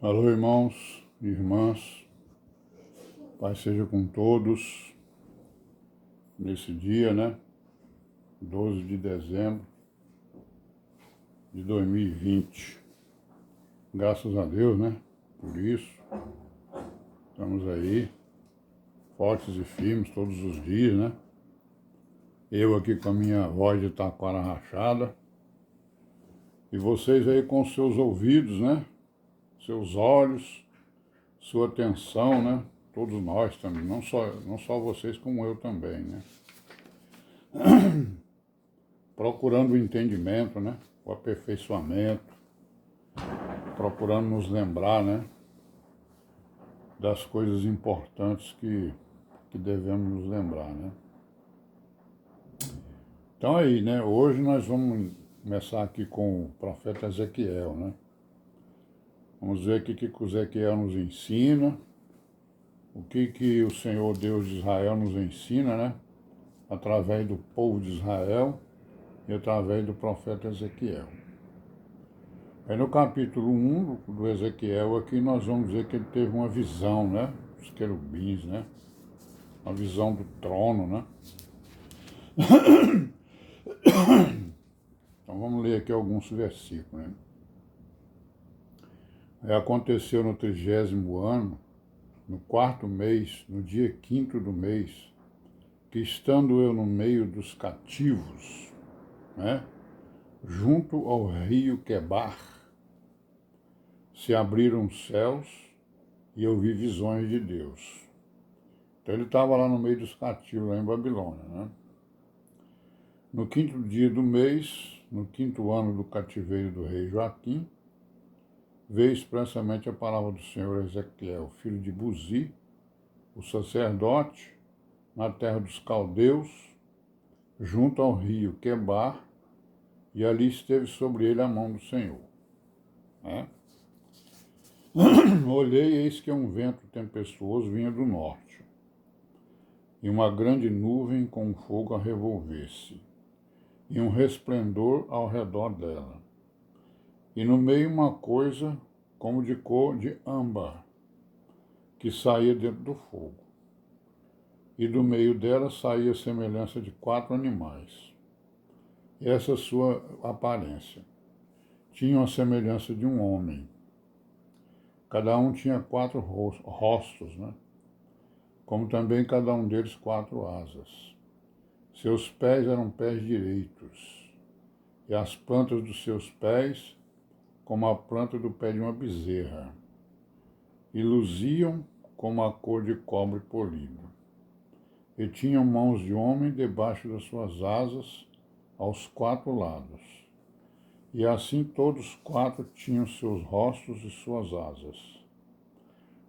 Alô, irmãos e irmãs, Pai seja com todos nesse dia, né? 12 de dezembro de 2020. Graças a Deus, né? Por isso, estamos aí, fortes e firmes todos os dias, né? Eu aqui com a minha voz de taquara rachada e vocês aí com seus ouvidos, né? Seus olhos, sua atenção, né? Todos nós também, não só vocês como eu também, né? Procurando o entendimento, né? O aperfeiçoamento, procurando nos lembrar, né? Das coisas importantes que devemos nos lembrar, né? Então aí, né? Hoje nós vamos começar aqui com o profeta Ezequiel, né? Vamos ver aqui o que o Ezequiel nos ensina, o que o Senhor Deus de Israel nos ensina, né? Através do povo de Israel e através do profeta Ezequiel. Aí no capítulo 1 do Ezequiel aqui nós vamos ver que ele teve uma visão, né? Os querubins, né? Uma visão do trono, né? Então vamos ler aqui alguns versículos, né? Aconteceu no 30º ano, no 4º mês, no dia 5º do mês, que estando eu no meio dos cativos, né? Junto ao rio Quebar, se abriram os céus e eu vi visões de Deus. Então ele estava lá no meio dos cativos, lá em Babilônia, né? No 5º dia do mês, no 5º ano do cativeiro do rei Joaquim, veio expressamente a palavra do Senhor a Ezequiel, filho de Buzi, o sacerdote, na terra dos caldeus, junto ao rio Quebar, e ali esteve sobre ele a mão do Senhor. Né? Olhei, eis que um vento tempestuoso vinha do norte, e uma grande nuvem com fogo a revolver-se, e um resplendor ao redor dela. E no meio uma coisa como de cor de âmbar, que saía dentro do fogo. E do meio dela saía a semelhança de 4 animais. Essa sua aparência. Tinha a semelhança de um homem. Cada um tinha 4 rostos, né? Como também cada um deles 4 asas. Seus pés eram pés direitos, e as plantas dos seus pés como a planta do pé de uma bezerra, e luziam como a cor de cobre polido. E tinham mãos de homem debaixo das suas asas, aos 4 lados. E assim todos 4 tinham seus rostos e suas asas.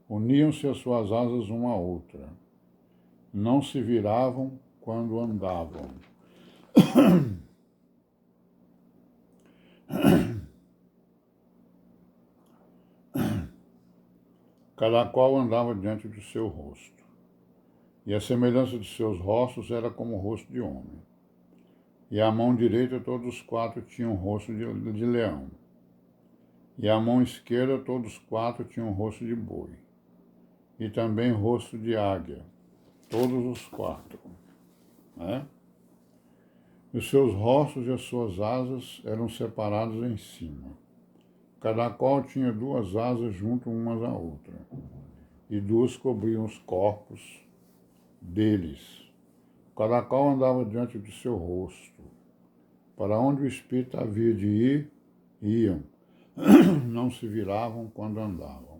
Uniam-se as suas asas uma à outra. Não se viravam quando andavam. Cada qual andava diante do seu rosto. E a semelhança de seus rostos era como o rosto de homem. E a mão direita todos os 4 tinham o rosto de leão. E a mão esquerda todos os 4 tinham o rosto de boi. E também rosto de águia, todos os 4. Né? Os seus rostos e as suas asas eram separados em cima. Cada qual tinha 2 asas junto umas à outra, e 2 cobriam os corpos deles. Cada qual andava diante do seu rosto. Para onde o espírito havia de ir, iam. Não se viravam quando andavam.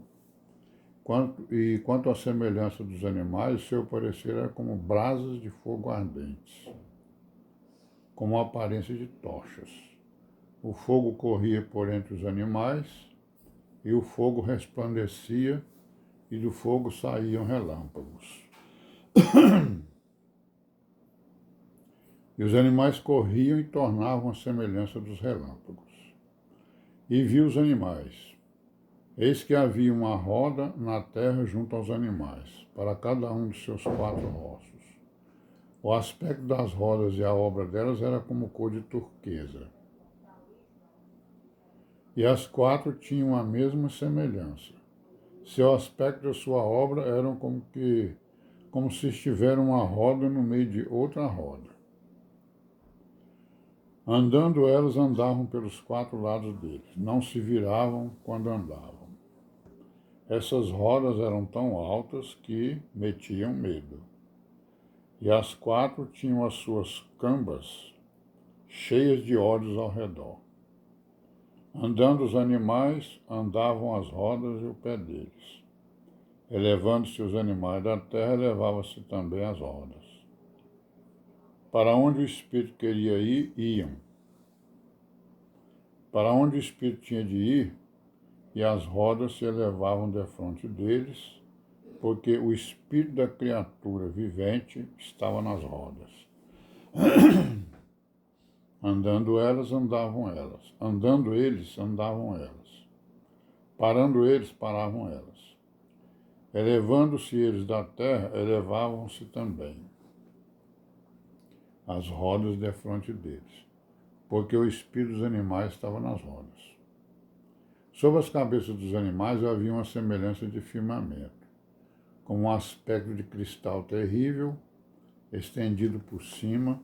Quanto à semelhança dos animais, seu parecer era como brasas de fogo ardentes, como a aparência de tochas. O fogo corria por entre os animais, e o fogo resplandecia, e do fogo saíam relâmpagos. E os animais corriam e tornavam a semelhança dos relâmpagos. E vi os animais. Eis que havia uma roda na terra junto aos animais, para cada um de seus 4 rostos. O aspecto das rodas e a obra delas era como cor de turquesa. E as 4 tinham a mesma semelhança. Seu aspecto e sua obra eram como se estivesse uma roda no meio de outra roda. Andando elas andavam pelos 4 lados deles, não se viravam quando andavam. Essas rodas eram tão altas que metiam medo. E as 4 tinham as suas cambas cheias de olhos ao redor. Andando os animais, andavam as rodas e o pé deles. Elevando-se os animais da terra, elevava-se também as rodas. Para onde o Espírito queria ir, iam. Para onde o Espírito tinha de ir, e as rodas se elevavam defronte deles, porque o Espírito da criatura vivente estava nas rodas. Andando elas, andavam elas. Andando eles, andavam elas. Parando eles, paravam elas. Elevando-se eles da terra, elevavam-se também as rodas defronte deles, porque o espírito dos animais estava nas rodas. Sobre as cabeças dos animais havia uma semelhança de firmamento, com um aspecto de cristal terrível, estendido por cima,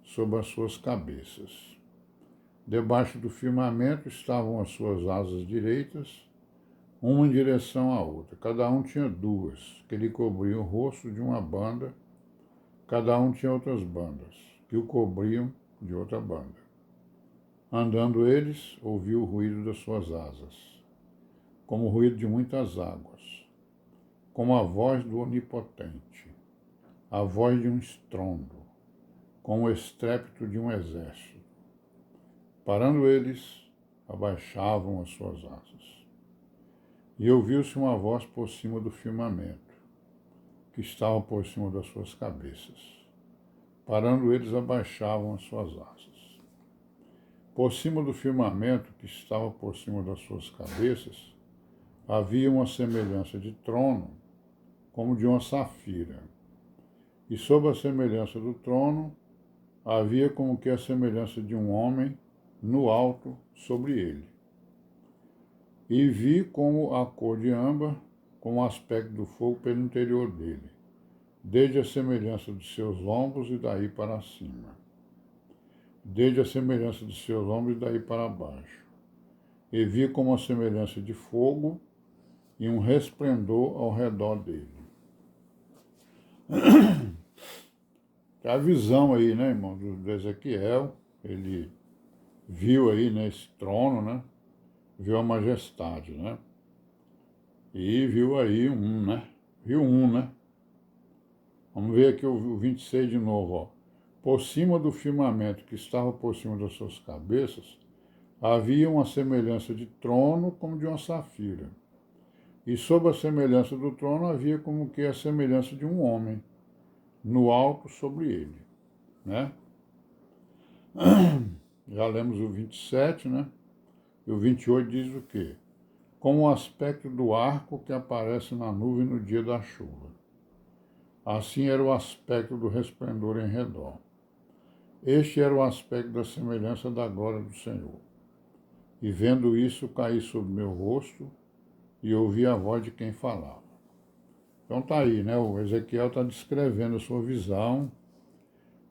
sobre as suas cabeças. Debaixo do firmamento estavam as suas asas direitas, uma em direção à outra. Cada um tinha 2, que lhe cobriam o rosto de uma banda, cada um tinha outras bandas, que o cobriam de outra banda. Andando eles, ouviu o ruído das suas asas, como o ruído de muitas águas, como a voz do Onipotente, a voz de um estrondo, como o estrépito de um exército. Parando eles, abaixavam as suas asas. E ouviu-se uma voz por cima do firmamento, que estava por cima das suas cabeças. Parando eles, abaixavam as suas asas. Por cima do firmamento, que estava por cima das suas cabeças, havia uma semelhança de trono, como de uma safira. E sob a semelhança do trono, havia como que a semelhança de um homem no alto sobre ele. E vi como a cor de âmbar, com o aspecto do fogo pelo interior dele, desde a semelhança dos seus ombros e daí para cima. Desde a semelhança dos seus ombros e daí para baixo. E vi como a semelhança de fogo e um resplendor ao redor dele. A visão aí, né, irmão, do Ezequiel, ele viu aí nesse trono, né, viu a majestade, né, e viu aí viu né. Vamos ver aqui o 26 de novo, ó. Por cima do firmamento que estava por cima das suas cabeças, havia uma semelhança de trono como de uma safira. E sob a semelhança do trono havia como que a semelhança de um homem, no alto sobre ele, né? Já lemos o 27, né? E o 28 diz o quê? Como o aspecto do arco que aparece na nuvem no dia da chuva. Assim era o aspecto do resplendor em redor. Este era o aspecto da semelhança da glória do Senhor. E vendo isso, caí sobre meu rosto e ouvi a voz de quem falava. Então tá aí, né? O Ezequiel está descrevendo a sua visão,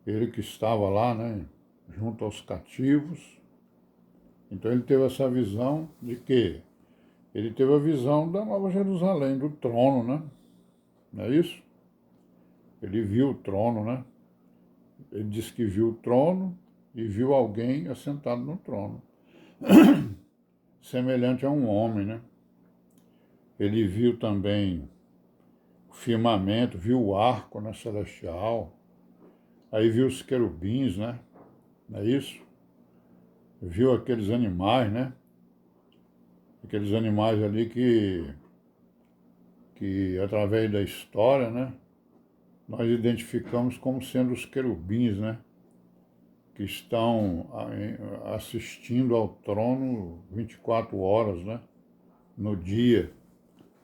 ele que estava lá, né? Junto aos cativos. Então ele teve essa visão de quê? Ele teve a visão da Nova Jerusalém, do trono, né? Não é isso? Ele viu o trono, né? Ele disse que viu o trono e viu alguém assentado no trono, semelhante a um homem, né? Ele viu também o firmamento, viu o arco, né, celestial, aí viu os querubins, né? Não é isso? Viu aqueles animais, né? Aqueles animais ali que através da história, né? Nós identificamos como sendo os querubins, né? Que estão assistindo ao trono 24 horas, né? No dia,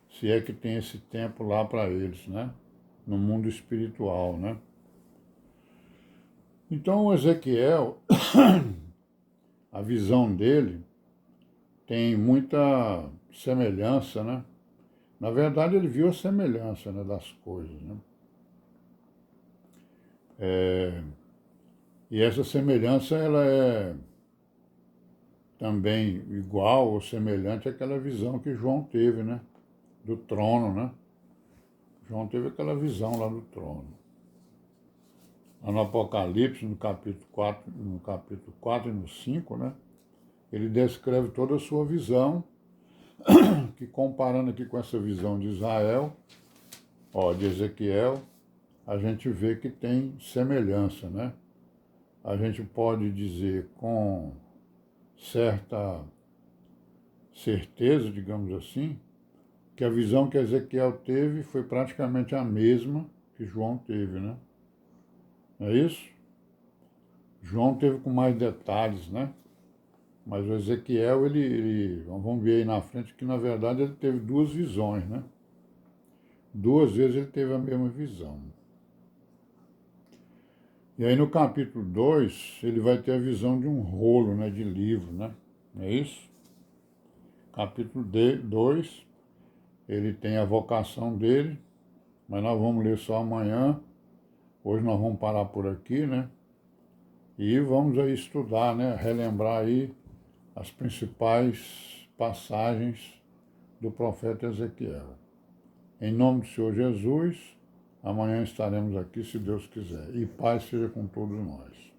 se é que tem esse tempo lá para eles, né? No mundo espiritual, né? Então o Ezequiel, a visão dele tem muita semelhança, né? Na verdade, ele viu a semelhança, né, das coisas, né? E essa semelhança, ela é também igual ou semelhante àquela visão que João teve, né? Do trono, né? João teve aquela visão lá do trono. Lá no Apocalipse, no capítulo 4 e no 5, né? Ele descreve toda a sua visão, que comparando aqui com essa visão de Israel, de Ezequiel, a gente vê que tem semelhança, né? A gente pode dizer com certa certeza, digamos assim, que a visão que Ezequiel teve foi praticamente a mesma que João teve, né? Não é isso? João teve com mais detalhes, né? Mas o Ezequiel, vamos ver aí na frente, que na verdade ele teve duas visões, né? Duas vezes ele teve a mesma visão. E aí no capítulo 2 ele vai ter a visão de um rolo, né, de livro, né? Não é isso? Capítulo 2 ele tem a vocação dele, mas nós vamos ler só amanhã. Hoje nós vamos parar por aqui, né? E vamos aí estudar, né? Relembrar aí as principais passagens do profeta Ezequiel. Em nome do Senhor Jesus, amanhã estaremos aqui, se Deus quiser. E paz seja com todos nós.